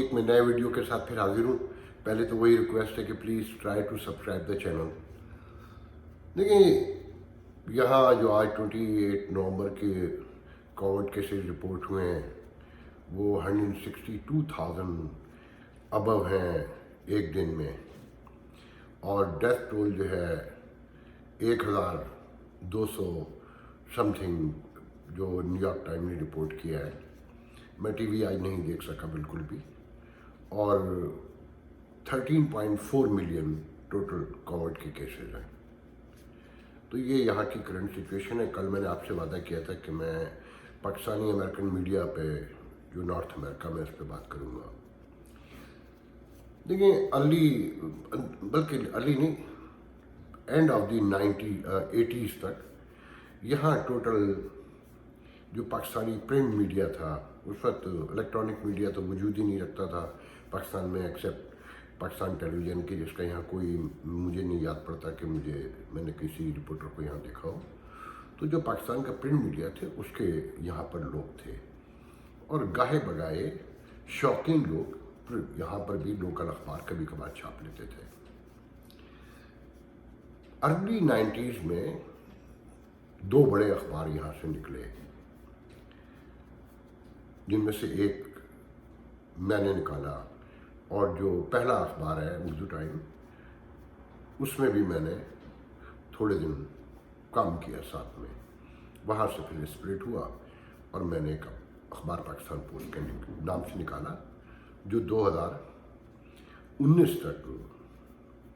एक मैं नए वीडियो के साथ फिर हाजिर हूँ। पहले तो वही रिक्वेस्ट है कि please try to subscribe the channel. देखिए, यहाँ जो आज 28 नवंबर के कोविड केसेस रिपोर्ट हुए हैं वो 162,000 अबव हैं एक दिन में, और डेथ टोल जो है 1,200 समथिंग जो न्यूयॉर्क टाइम ने रिपोर्ट किया है। मैं टीवी आज नहीं देख सका बिल्कुल भी। और 13.4 मिलियन टोटल कोविड के केसेस हैं। तो ये यहाँ की करंट सिचुएशन है। कल मैंने आपसे वादा किया था कि मैं पाकिस्तानी अमेरिकन मीडिया पे जो नॉर्थ अमेरिका में, इस पर बात करूँगा। देखिए, बल्कि अर्ली नहीं, एंड ऑफ द 80s तक यहाँ टोटल जो पाकिस्तानी प्रिंट मीडिया था, उस वक्त इलेक्ट्रॉनिक मीडिया तो वजूद ही नहीं रखता था पाकिस्तान में, एक्सेप्ट पाकिस्तान टेलीविज़न की, जिसका यहाँ कोई, मुझे नहीं याद पड़ता कि मैंने किसी रिपोर्टर को यहाँ देखा हो। तो जो पाकिस्तान का प्रिंट मीडिया थे उसके यहाँ पर लोग थे, और गाहे बगाए शौकीन लोग यहाँ पर भी लोकल अखबार कभी कभार छाप लेते थे। अर्ली 90s में 2 बड़े अखबार यहाँ से निकले, जिनमें से एक मैंने निकाला, और जो पहला अखबार है उर्दू टाइम, उसमें भी मैंने थोड़े दिन काम किया साथ में। वहाँ से फिर स्प्लिट हुआ और मैंने एक अखबार पाकिस्तान पोस्ट के नाम से निकाला, जो 2019 तक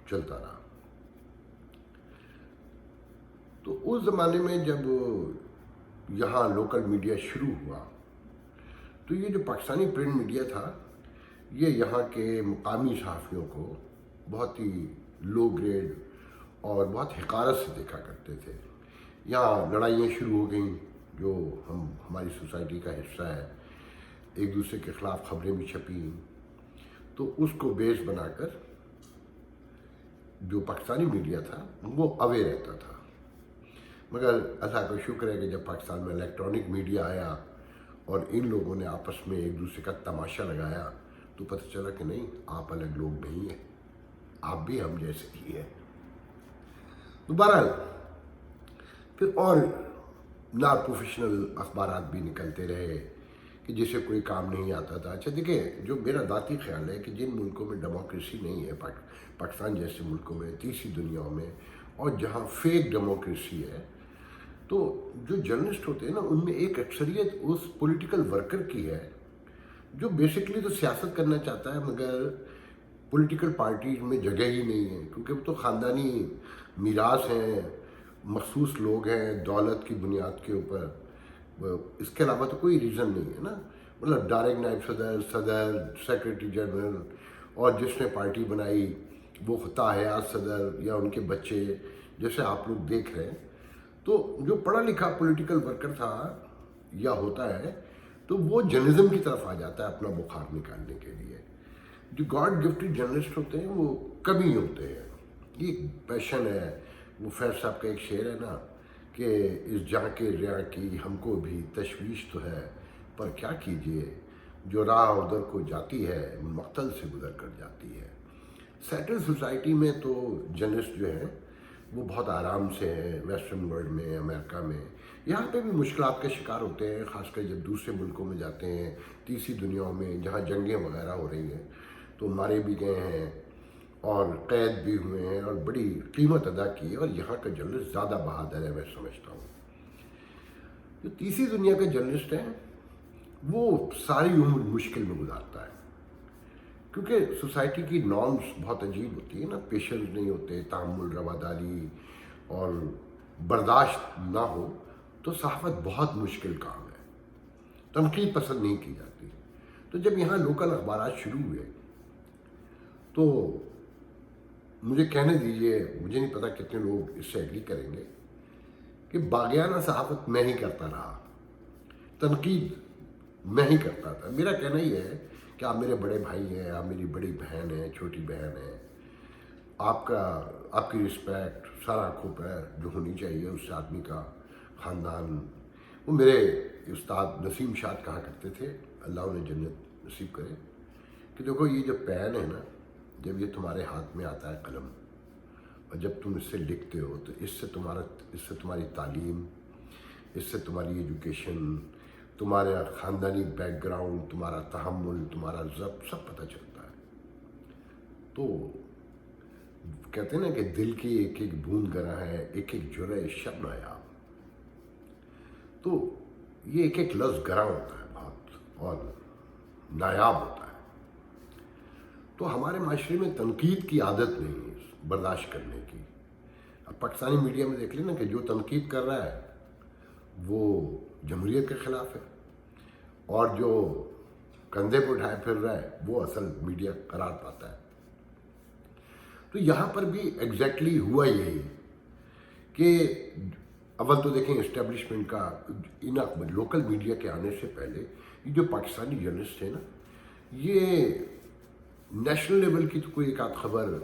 चलता रहा। तो उस ज़माने में जब यहाँ लोकल मीडिया शुरू हुआ, तो ये जो पाकिस्तानी प्रिंट मीडिया था, ये यहाँ के मुकामी सहाफ़ियों को बहुत ही लो ग्रेड और बहुत हक़ारत से देखा करते थे। यहाँ लड़ाइयाँ शुरू हो गईं, जो हमारी सोसाइटी का हिस्सा है, एक दूसरे के ख़िलाफ़ ख़बरें भी छपी। तो उसको बेस बनाकर जो पाकिस्तानी मीडिया था वो अवे रहता था। मगर अल्लाह का शुक्र है कि जब पाकिस्तान में इलेक्ट्रॉनिक मीडिया आया और इन लोगों ने आपस में एक दूसरे का तमाशा लगाया, तो पता चला कि नहीं, आप अलग लोग नहीं हैं, आप भी हम जैसे ही हैं। तो बहरहाल फिर और ना प्रोफेशनल अखबार भी निकलते रहे कि जिसे कोई काम नहीं आता था। अच्छा देखिए, जो मेरा दाती ख्याल है कि जिन मुल्कों में डेमोक्रेसी नहीं है, पाकिस्तान जैसे मुल्कों में, तीसरी दुनिया में, और जहाँ फेक डेमोक्रेसी है, तो जो जर्नलिस्ट होते हैं ना, उनमें एक अक्सरियत उस पॉलिटिकल वर्कर की है जो बेसिकली तो सियासत करना चाहता है, मगर पॉलिटिकल पार्टीज में जगह ही नहीं है, क्योंकि वो तो ख़ानदानी मीरास हैं, मखसूस लोग हैं दौलत की बुनियाद के ऊपर। इसके अलावा तो कोई रीज़न नहीं है ना। मतलब डायरेक्ट नायब सदर, सेक्रेटरी जनरल, और जिसने पार्टी बनाई वो ताहयात सदर या उनके बच्चे, जैसे आप लोग देख रहे हैं। तो जो पढ़ा लिखा पॉलिटिकल वर्कर था या होता है, तो वो जर्नलिज्म की तरफ आ जाता है अपना बुखार निकालने के लिए। जो गॉड गिफ्टेड जर्नलिस्ट होते हैं वो कभी होते हैं, ये पैशन है। वो फैज साहब का एक शेर है ना कि इस जहाँ के रिया की हमको भी तशवीश तो है, पर क्या कीजिए, जो राह उधर को जाती है मक्तल से गुजर कर जाती है। सेटल सोसाइटी में तो जर्नलिस्ट जो हैं वो बहुत आराम से हैं, वेस्टर्न वर्ल्ड में, अमेरिका में। यहाँ पे भी मुश्किलात का शिकार होते हैं, ख़ासकर जब दूसरे मुल्कों में जाते हैं, तीसरी दुनियाओं में, जहाँ जंगें वगैरह हो रही हैं, तो मारे भी गए हैं और कैद भी हुए हैं और बड़ी कीमत अदा की है। और यहाँ का जर्नलिस्ट ज़्यादा बहादुर है, मैं समझता हूँ। जो तीसरी दुनिया का जर्नलिस्ट है वो सारी उम्र मुश्किल में गुजारता है, क्योंकि सोसाइटी की नॉर्म्स बहुत अजीब होती है ना, पेशेंस नहीं होते, तामुल, रवादारी और बर्दाश्त ना हो, तो सहाफ़त बहुत मुश्किल काम है, तनकीद पसंद नहीं की जाती। तो जब यहाँ लोकल अखबार शुरू हुए, तो मुझे कहने दीजिए, मुझे नहीं पता कितने लोग इससे एग्री करेंगे, कि बागियाना सहाफ़त मैं ही करता रहा, तनकीद मैं ही करता था। मेरा कहना ही है कि आप मेरे बड़े भाई हैं, आप मेरी बड़ी बहन है, छोटी बहन है, आपकी रिस्पेक्ट सर आँखों पर जो होनी चाहिए उस आदमी का ख़ानदान। वो मेरे उस्ताद नसीम शाद कहा करते थे, अल्लाह उन्हें जन्नत नसीब करे, کہ دیکھو یہ جو پین ہے نا، جب یہ تمہارے ہاتھ میں آتا ہے قلم، اور جب تم اس سے لکھتے ہو تو اس سے تمہاری تعلیم، اس سے تمہاری ایجوکیشن، تمہارا خاندانی بیک گراؤنڈ، تمہارا تحمل، تمہارا ضبط سب پتہ چلتا ہے۔ تو کہتے ہیں نا کہ دل کی ایک ایک بوند گراں ہے، ایک ایک جرعہ شب نایاب۔ تو یہ ایک ایک لفظ گراں ہوتا ہے بہت، اور نایاب ہوتا ہے۔ تو ہمارے معاشرے میں تنقید کی عادت نہیں ہے برداشت کرنے کی۔ اب پاکستانی میڈیا میں دیکھ لیں نا کہ جو تنقید کر رہا ہے وہ جمہوریت کے خلاف ہے، اور جو کندھے پہ اٹھائے پھر رہا ہے وہ اصل میڈیا قرار پاتا ہے۔ تو یہاں پر بھی ایگزیکٹلی ہوا یہی کہ اول تو دیکھیں اسٹیبلشمنٹ کا، لوکل میڈیا کے آنے سے پہلے یہ جو پاکستانی جرنلسٹ ہیں نا، یہ نیشنل لیول کی تو کوئی ایک آدھ خبر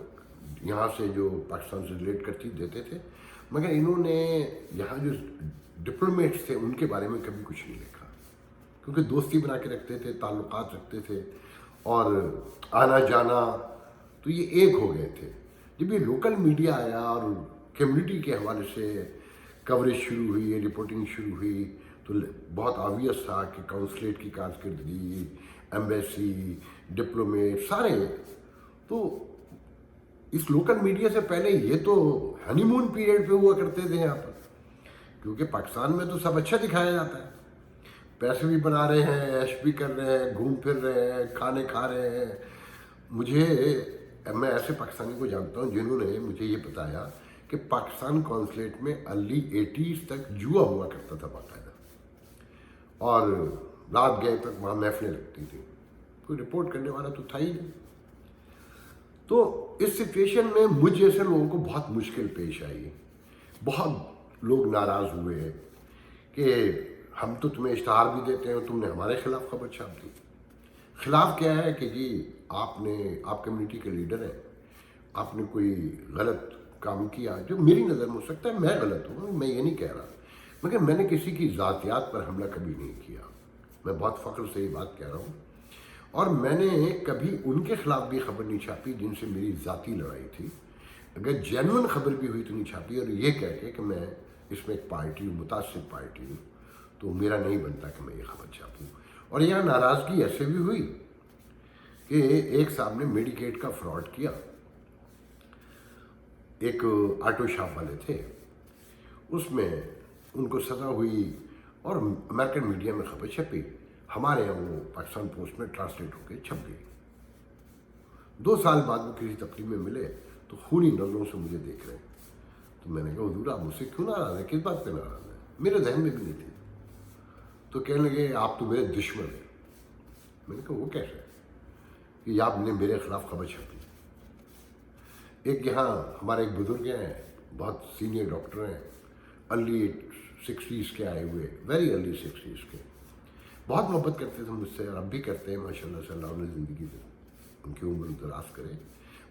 یہاں سے جو پاکستان سے ریلیٹ کرتی دیتے تھے، مگر انہوں نے یہاں جو ڈپلومیٹس تھے ان کے بارے میں کبھی کچھ نہیں لکھا، کیونکہ دوستی بنا کے رکھتے تھے، تعلقات رکھتے تھے، اور آنا جانا تو یہ ایک ہو گئے تھے۔ جب یہ لوکل میڈیا آیا اور کمیونٹی کے حوالے سے کوریج شروع ہوئی، رپورٹنگ شروع ہوئی، تو بہت آبویس تھا کہ کونسلیٹ کی کارکردگی، ایمبیسی، ڈپلومیٹ سارے، تو اس لوکل میڈیا سے پہلے یہ تو ہنی مون پیریڈ پہ ہوا کرتے تھے یہاں پر، کیونکہ پاکستان میں تو سب اچھا دکھایا جاتا ہے، پیسے بھی بنا رہے ہیں، عیش بھی کر رہے ہیں، گھوم پھر رہے ہیں، کھانے کھا رہے ہیں۔ میں ایسے پاکستانی کو جانتا ہوں جنہوں نے مجھے یہ بتایا کہ پاکستان کونسلیٹ میں ارلی 80s تک جوا ہوا کرتا تھا باقاعدہ، اور رات گئے تک وہاں محفلیں لگتی تھیں، کوئی رپورٹ کرنے والا تو تھا ہی نہیں۔ تو اس سچویشن میں مجھ جیسے لوگوں کو بہت مشکل پیش آئی، بہت لوگ ناراض ہوئے کہ ہم تو تمہیں اشتہار بھی دیتے ہیں، تم نے ہمارے خلاف خبر چھاپ دی۔ خلاف کیا ہے کہ جی آپ کمیونٹی کے لیڈر ہیں، آپ نے کوئی غلط کام کیا جو میری نظر میں ہو سکتا ہے میں غلط ہوں، میں یہ نہیں کہہ رہا، مگر میں نے کسی کی ذاتیات پر حملہ کبھی نہیں کیا، میں بہت فخر سے یہ بات کہہ رہا ہوں، اور میں نے کبھی ان کے خلاف بھی خبر نہیں چھاپی جن سے میری ذاتی لڑائی تھی۔ اگر جینون خبر بھی ہوئی تو نہیں چھاپی، اور یہ کہہ کے کہ میں اس میں ایک پارٹی ہوں، متعصب پارٹی ہوں، تو میرا نہیں بنتا کہ میں یہ خبر چھاپوں۔ اور یہاں ناراضگی ایسے بھی ہوئی کہ ایک صاحب نے میڈیکیٹ کا فراڈ کیا، ایک آٹو شاپ والے تھے، اس میں ان کو سزا ہوئی اور امریکن میڈیا میں خبر چھپی، ہمارے یہاں وہ پاکستان پوسٹ میں ٹرانسلیٹ ہو کے چھپ گئی۔ 2 سال بعد وہ کسی تقریب میں ملے تو خونی نظروں سے مجھے دیکھ رہے ہیں، تو میں نے کہا حضور آپ مجھ سے کیوں ناراض ہیں، کس بات پہ ناراض ہیں؟ میرے ذہن میں بھی نہیں تھی۔ تو کہنے لگے آپ تو میرے دشمن ہیں۔ میں نے کہا وہ کیسے کہ آپ نے میرے خلاف خبر چھپی؟ ایک یہاں ہمارے ایک بزرگ ہیں، بہت سینئر ڈاکٹر ہیں، ارلی 60s کے آئے ہوئے، ویری ارلی 60s کے، بہت محبت کرتے تھے مجھ سے، اور اب بھی کرتے ہیں ماشاءاللہ، صلی اللہ علیہ زندگی سے ان کی عمر دراز کرے،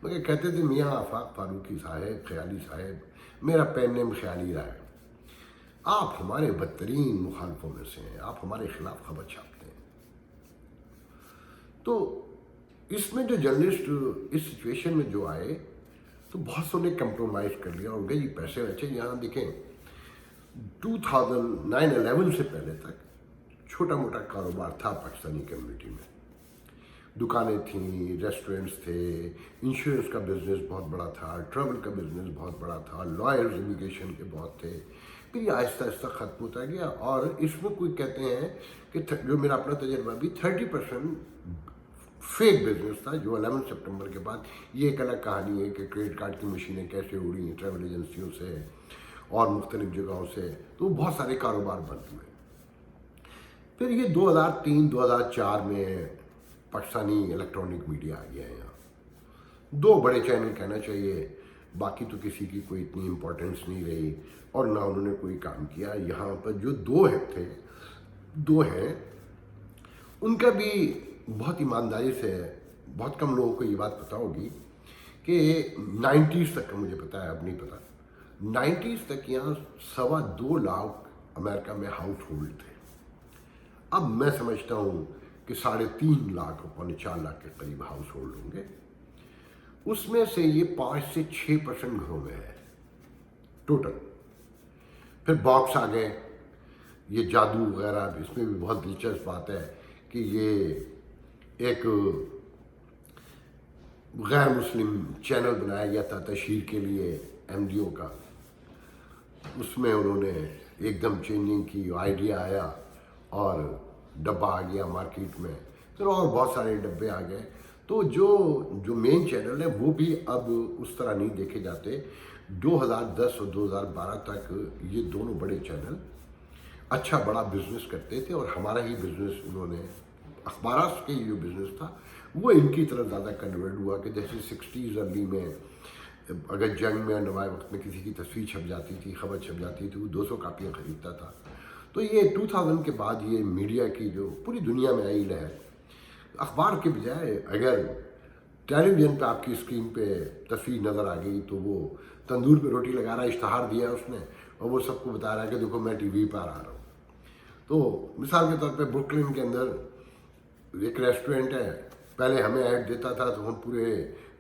مگر کہتے تھے میاں آفاق فاروقی صاحب، خیالی صاحب، میرا پین نیم خیالی رہا ہے، آپ ہمارے بدترین مخالفوں میں سے ہیں، آپ ہمارے خلاف خبر چھاپتے ہیں۔ تو اس میں جو جرنلسٹ اس سچویشن میں جو آئے تو بہت سو نے کمپرومائز کر لیا اور گئے جی پیسے اچھے۔ یہاں دیکھیں 2009-11 سے پہلے تک چھوٹا موٹا کاروبار تھا پاکستانی کمیونٹی میں، دکانیں تھیں، ریسٹورنٹس تھے، انشورنس کا بزنس بہت بڑا تھا، ٹریول کا بزنس بہت بڑا تھا، لائرز امیگریشن کے بہت تھے، پھر یہ آہستہ آہستہ ختم ہوتا گیا، اور اس میں کوئی کہتے ہیں کہ جو میرا اپنا تجربہ بھی 30% فیک بزنس تھا، جو 11 سپٹمبر کے بعد یہ ایک الگ کہانی ہے کہ کریڈٹ کارڈ کی مشینیں کیسے اڑی ہیں ٹریول ایجنسیوں سے اور مختلف جگہوں سے، تو بہت سارے کاروبار بند ہوئے۔ پھر یہ 2003-2004 میں پاکستانی الیکٹرانک میڈیا آ گیا ہے، یہاں 2 بڑے چینل کہنا چاہیے، باقی تو کسی کی کوئی اتنی امپورٹنس نہیں رہی اور نہ انہوں نے کوئی کام کیا۔ یہاں پر جو 2 ہیں ان کا بھی بہت ایمانداری سے، بہت کم لوگوں کو یہ بات پتہ ہوگی کہ 90s تک کا مجھے پتہ ہے، اب نہیں پتہ، 90s تک یہاں 2.25 لاکھ امریکہ میں ہاؤس ہولڈ تھے۔ اب میں سمجھتا ہوں कि 3.5 लाख और 4.25 के करीब हाउस होल्ड होंगे। उसमें से ये 5 से 6% घरों में है टोटल। फिर बॉक्स आ गए, ये जादू वगैरह, इसमें भी बहुत दिलचस्प बात है कि ये एक गैर मुस्लिम चैनल बनाया गया था तशहीर के लिए MDO का। उसमें उन्होंने एकदम चेंजिंग की, आइडिया आया और डब्बा आ गया मार्केट में, फिर और बहुत सारे डब्बे आ गए। तो जो मेन चैनल है वो भी अब उस तरह नहीं देखे जाते। 2010 और 2012 तक ये दोनों बड़े चैनल अच्छा बड़ा बिजनेस करते थे, और हमारा ही बिजनेस उन्होंने, अखबार के जो बिजनेस था वो इनकी तरफ ज़्यादा कन्वर्ट हुआ। कि जैसे 60s अर्ली में अगर जंग में नवाए वक्त में किसी की तस्वीर छप जाती थी, खबर छप जाती थी, वो 200 कापियाँ ख़रीदता था। तो ये 2000 के बाद ये मीडिया की जो पूरी दुनिया में आई लहर, अखबार के बजाय अगर टेलीविज़न पे आपकी स्क्रीन पे तस्वीर नज़र आ गई तो वो तंदूर पे रोटी लगा रहा है, इश्तहार दिया उसने, और वो सबको बता रहा है कि देखो मैं TV पर आ रहा हूँ। तो मिसाल के तौर पे ब्रुकलिन के अंदर एक रेस्टोरेंट है, पहले हमें ऐड देता था तो हम पूरे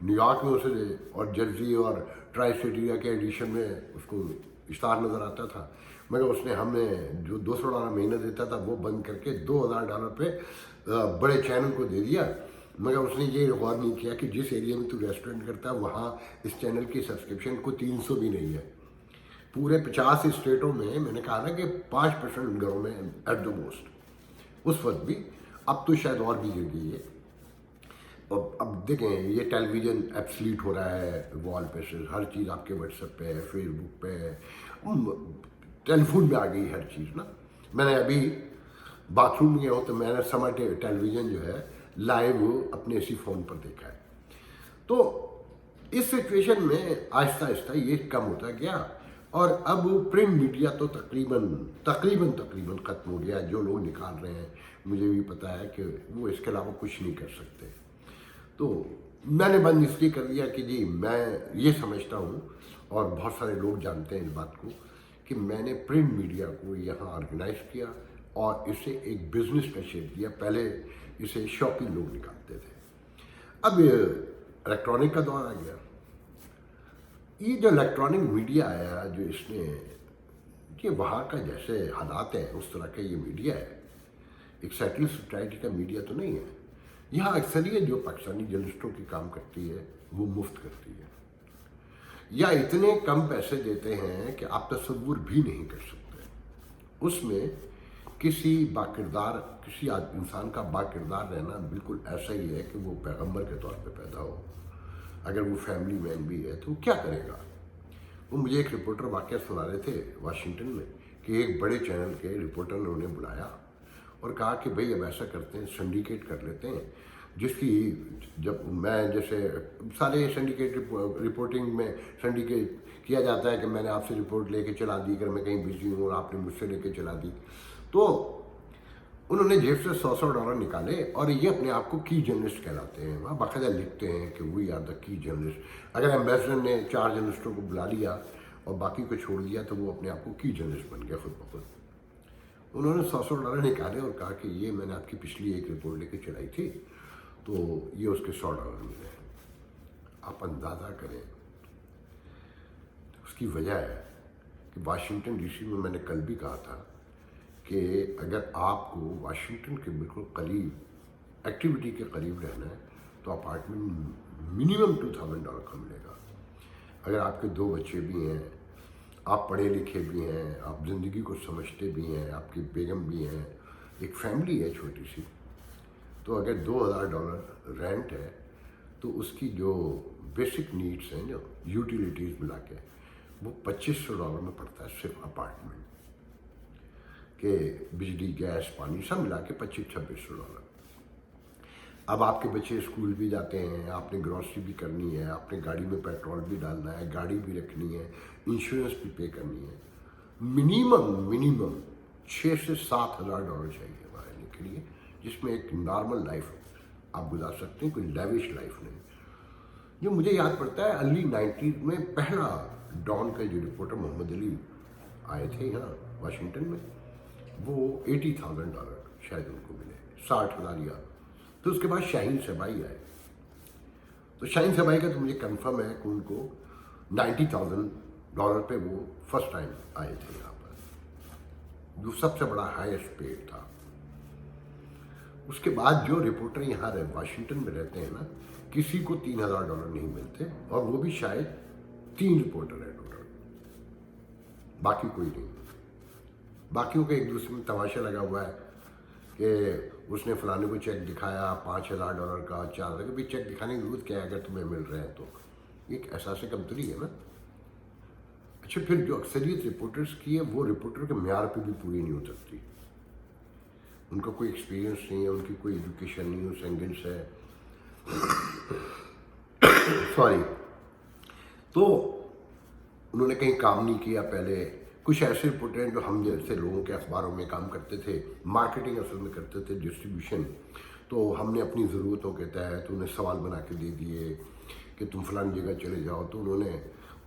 न्यूयॉर्क में उसे और जर्सी और ट्राई सिटी के एडिशन में उसको इश्तहार नज़र आता था, मगर उसने हमें जो $200 महीना देता था वो बंद करके $2000 पे बड़े चैनल को दे दिया। मगर उसने ये गौर नहीं किया कि जिस एरिया में तू रेस्टोरेंट करता है वहाँ इस चैनल की सब्सक्रिप्शन को 300 भी नहीं है। पूरे 50 स्टेटों में मैंने कहा ना कि 5% घरों में एट द मोस्ट उस वक्त भी, अब तो शायद और भी गिर गई है। अब देखें ये टेलीविज़न एब्सलीट हो रहा है, वॉल पे से हर चीज़ आपके व्हाट्सएप पे है, फेसबुक पे है, टेलीफोन में आ गई हर चीज़ ना। मैंने अभी बाथरूम में गया हूँ तो मैंने समर टेलीविज़न जो है लाइव अपने इसी फ़ोन पर देखा है। तो इस सिचुएशन में आहिस्ता आहिस्ता ये कम होता गया, और अब प्रिंट मीडिया तो तकरीबन ख़त्म हो गया। जो लोग निकाल रहे हैं मुझे भी पता है कि वो इसके अलावा कुछ नहीं कर सकते। तो मैंने बंद इसलिए कर दिया कि जी मैं ये समझता हूँ, और बहुत सारे लोग जानते हैं इस बात को, कि मैंने प्रिंट मीडिया को यहाँ ऑर्गेनाइज किया और इसे एक बिजनेस का शेप दिया। पहले इसे शौकीन लोग निकालते थे, अब इलेक्ट्रॉनिक का दौर आ गया। ये जो इलेक्ट्रॉनिक मीडिया आया, जो इसने, कि वहाँ का जैसे हालात हैं उस तरह का ये मीडिया है। एक सेटल सोसाइटी का मीडिया तो नहीं है। यहाँ अक्सरियत जो पाकिस्तानी जर्नलिस्टों की काम करती है वो मुफ्त करती है, या इतने कम पैसे देते हैं कि आप तसव्वुर भी नहीं कर सकते। उसमें किसी इंसान का बाकिरदार रहना बिल्कुल ऐसा ही है कि वो पैगंबर के तौर पे पैदा हो। अगर वो फैमिली मैन भी है तो क्या करेगा। वो मुझे एक रिपोर्टर वाक़या सुना रहे थे वाशिंगटन में कि एक बड़े चैनल के रिपोर्टर ने उन्हें बुलाया और कहा कि भाई अब ऐसा करते हैं, सिंडिकेट कर लेते हैं, जिसकी जब मैं जैसे सारे सिंडिकेट रिपोर्टिंग में सिंडिकेट किया जाता है कि मैंने आपसे रिपोर्ट लेके चला दी, अगर मैं कहीं बिजी हूँ और आपने मुझसे लेके चला दी। तो उन्होंने जेब से $100 निकाले, और ये अपने आप को की जर्नलिस्ट कहलाते हैं। वहाँ बाकायदा लिखते हैं कि we are the key journalist. अगर एम्बेसडर ने 4 जर्नलिस्टों को बुला लिया और बाकी को छोड़ दिया तो वो अपने आप को की जर्नलिस्ट बन गया खुद ब खुद। उन्होंने $100 निकाले और कहा कि ये मैंने आपकी पिछली एक रिपोर्ट लेके चलाई थी, तो ये उसके $100 मिले। आप अंदाज़ा करें, उसकी वजह है कि वाशिंगटन DC में मैंने कल भी कहा था कि अगर आपको वाशिंगटन के बिल्कुल करीब, एक्टिविटी के करीब रहना है तो अपार्टमेंट मिनिमम $2000 का मिलेगा। अगर आपके 2 बच्चे भी हैं, आप पढ़े लिखे भी हैं, आप ज़िंदगी को समझते भी हैं, आपकी बेगम भी हैं, एक फैमिली है छोटी सी, तो अगर $2000 रेंट है तो उसकी जो बेसिक नीड्स हैं, जो यूटिलिटीज़ मिला के, वो $2500 में पड़ता है सिर्फ अपार्टमेंट के, बिजली गैस पानी सब मिला के $2500-2600। अब आपके बच्चे स्कूल भी जाते हैं, आपने ग्रॉसरी भी करनी है, आपने गाड़ी में पेट्रोल भी डालना है, गाड़ी भी रखनी है, इंश्योरेंस भी पे करनी है। मिनिमम $6,000 से $7,000 चाहिए रहने के लिए, जिसमें एक नॉर्मल लाइफ आप गुजार सकते हैं, कोई लेविश लाइफ नहीं। जो मुझे याद पड़ता है अर्ली 90s में पहला डॉन का जो रिपोर्टर मोहम्मद अली आए थे यहाँ वाशिंगटन में, वो $80,000 शायद उनको मिले 60,000 या। تو اس کے بعد شاہین سبائی آئے، تو شاہین سبائی کا تو مجھے کنفرم ہے کہ ان کو $90,000 پہ وہ فرسٹ ٹائم آئے تھے یہاں پر، جو سب سے بڑا ہائیسٹ پیڈ تھا۔ اس کے بعد جو رپورٹر یہاں واشنگٹن میں رہتے ہیں نا، کسی کو $3,000 نہیں ملتے، اور وہ بھی شاید 3 رپورٹر ہیں ٹوٹل، باقی کوئی نہیں۔ باقیوں کا ایک دوسرے میں تماشا لگا ہوا ہے کہ اس نے فلانے کو چیک دکھایا $5,000 کا، 4,000 کا، بھی چیک دکھانے کی ضرورت کیا ہے اگر تمہیں مل رہے ہیں تو؟ ایک احساس کمتری ہے نا۔ اچھا، پھر جو اکثریت رپورٹرز کی ہے، وہ رپورٹر کے معیار پہ بھی پوری نہیں ہو سکتی، ان کا کوئی ایکسپیرینس نہیں ہے، ان کی کوئی ایجوکیشن نہیں، اس اینگل سے سوری، تو انہوں نے کہیں کام نہیں کیا پہلے۔ کچھ ایسے رپورٹر ہیں جو ہم جیسے لوگوں کے اخباروں میں کام کرتے تھے، مارکیٹنگ اصل میں کرتے تھے، ڈسٹریبیوشن، تو ہم نے اپنی ضرورتوں کے تحت انہیں سوال بنا کے دے دیے کہ تم فلانی جگہ چلے جاؤ، تو انہوں نے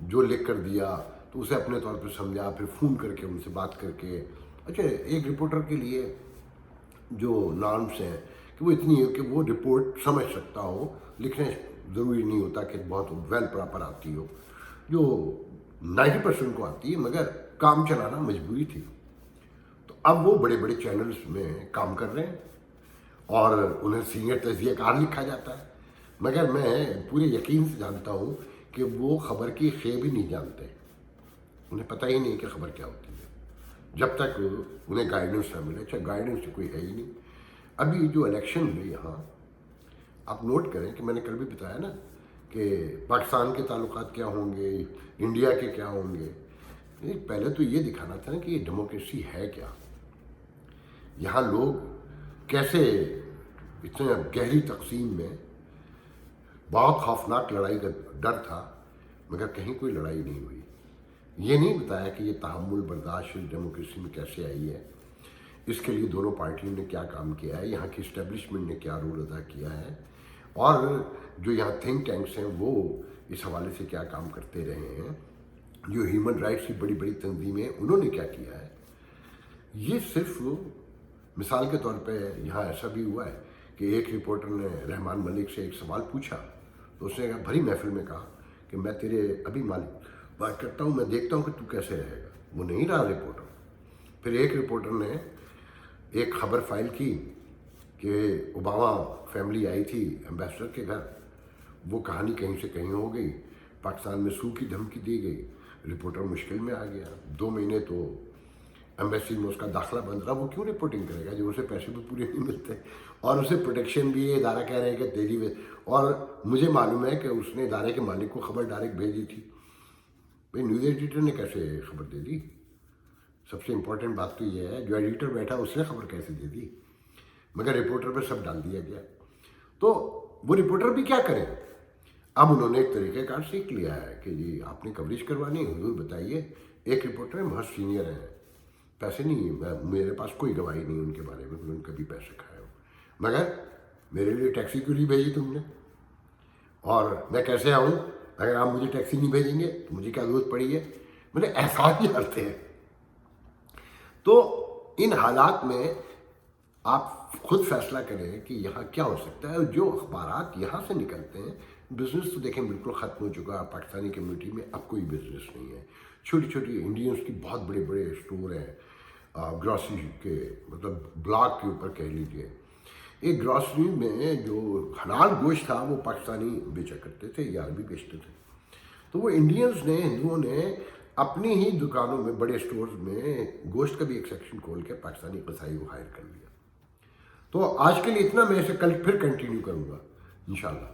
جو لکھ کر دیا تو اسے اپنے طور پہ سمجھا، پھر فون کر کے ان سے بات کر کے۔ اچھا، ایک رپورٹر کے لیے جو نارمس ہیں کہ وہ اتنی ہے کہ وہ رپورٹ سمجھ سکتا ہو، لکھنے ضروری نہیں ہوتا کہ بہت ویل پراپر آتی ہو، جو 90% کو آتی ہے، مگر کام چلانا مجبوری تھی۔ تو اب وہ بڑے بڑے چینلز میں کام کر رہے ہیں اور انہیں سینئر تجزیہ کار لکھا جاتا ہے، مگر میں پورے یقین سے جانتا ہوں کہ وہ خبر کی خیر بھی نہیں جانتے، انہیں پتہ ہی نہیں کہ خبر کیا ہوتی ہے جب تک انہیں گائیڈنس نہ ملے۔ اچھا، گائیڈنس کوئی ہے ہی نہیں۔ ابھی جو الیکشن ہوئے یہاں، آپ نوٹ کریں کہ میں نے کل بھی بتایا نا کہ پاکستان کے تعلقات کیا ہوں گے، انڈیا کے کیا ہوں گے۔ پہلے تو یہ دکھانا تھا نا کہ یہ ڈیموکریسی ہے کیا، یہاں لوگ کیسے اتنے گہری تقسیم میں، بہت خوفناک لڑائی کا ڈر تھا مگر کہیں کوئی لڑائی نہیں ہوئی۔ یہ نہیں بتایا کہ یہ تحمل برداشت ڈیموکریسی میں کیسے آئی ہے، اس کے لیے دونوں پارٹیوں نے کیا کام کیا ہے، یہاں کی اسٹیبلشمنٹ نے کیا رول ادا کیا ہے، اور جو یہاں تھنک ٹینکس ہیں وہ اس حوالے سے کیا کام کرتے رہے ہیں، جو ہیومن رائٹس کی بڑی بڑی تنظیمیں انہوں نے کیا کیا ہے۔ یہ صرف مثال کے طور پہ یہاں ایسا بھی ہوا ہے کہ ایک رپورٹر نے رحمان ملک سے ایک سوال پوچھا تو اس نے بھری محفل میں کہا کہ میں تیرے ابھی مالک بات کرتا ہوں، میں دیکھتا ہوں کہ تو کیسے رہے گا۔ وہ نہیں رہا رپورٹر۔ پھر ایک رپورٹر نے ایک خبر فائل کی کہ اوباما فیملی آئی تھی ایمبیسڈر کے گھر، وہ کہانی کہیں سے کہیں ہو گئی، پاکستان میں سو کی دھمکی دی گئی، رپورٹر مشکل میں آ گیا، 2 مہینے تو ایمبیسی میں اس کا داخلہ بند رہا۔ وہ کیوں رپورٹنگ کرے گا جب اسے پیسے بھی پورے نہیں ملتے، اور اسے پروٹیکشن بھی ہے، ادارہ کہہ رہے ہیں کہ تیری اور مجھے معلوم ہے کہ اس نے ادارے کے مالک کو خبر ڈائریکٹ بھیجی تھی۔ بھائی نیوز ایڈیٹر نے کیسے خبر دے دی؟ سب سے امپورٹنٹ بات تو یہ ہے جو ایڈیٹر بیٹھا اس نے خبر کیسے دے دی، مگر رپورٹر پہ سب ڈال دیا گیا۔ تو وہ رپورٹر بھی کیا کرے؟ اب انہوں نے ایک طریقہ کار سیکھ لیا ہے کہ جی آپ نے کوریج کروانی ہے، حضور بتائیے۔ ایک رپورٹر ہے، بہت سینئر ہیں، پیسے نہیں، میرے پاس کوئی گواہی نہیں ان کے بارے میں انہوں نے کبھی پیسے کھائے ہو، مگر میرے لیے ٹیکسی کیوں نہیں بھیجی تم نے، اور میں کیسے آؤں؟ اگر آپ مجھے ٹیکسی نہیں بھیجیں گے تو مجھے کیا ضرورت پڑی ہے؟ مجھے احساس ہی کرتے ہیں۔ تو ان حالات میں آپ خود فیصلہ کریں کہ یہاں کیا ہو سکتا ہے، اور جو اخبارات یہاں سے نکلتے ہیں، بزنس تو دیکھیں بالکل ختم ہو چکا ہے پاکستانی کمیونٹی میں، اب کوئی بزنس نہیں ہے۔ چھوٹی چھوٹی انڈینس کی بہت بڑے بڑے اسٹور ہیں، گراسری کے مطلب بلاک کے اوپر کہہ لیجیے۔ ایک گراسری میں جو حلال گوشت تھا وہ پاکستانی بیچا کرتے تھے یا عربی بیچتے تھے، تو وہ انڈینز نے، ہندوؤں نے اپنی ہی دکانوں میں، بڑے اسٹورز میں گوشت کا بھی ایک سیکشن کھول کے پاکستانی قصائی کو ہائر کر لیا۔ تو آج کے لیے اتنا، میں اسے کل پھر کنٹینیو کروں گا انشاءاللہ۔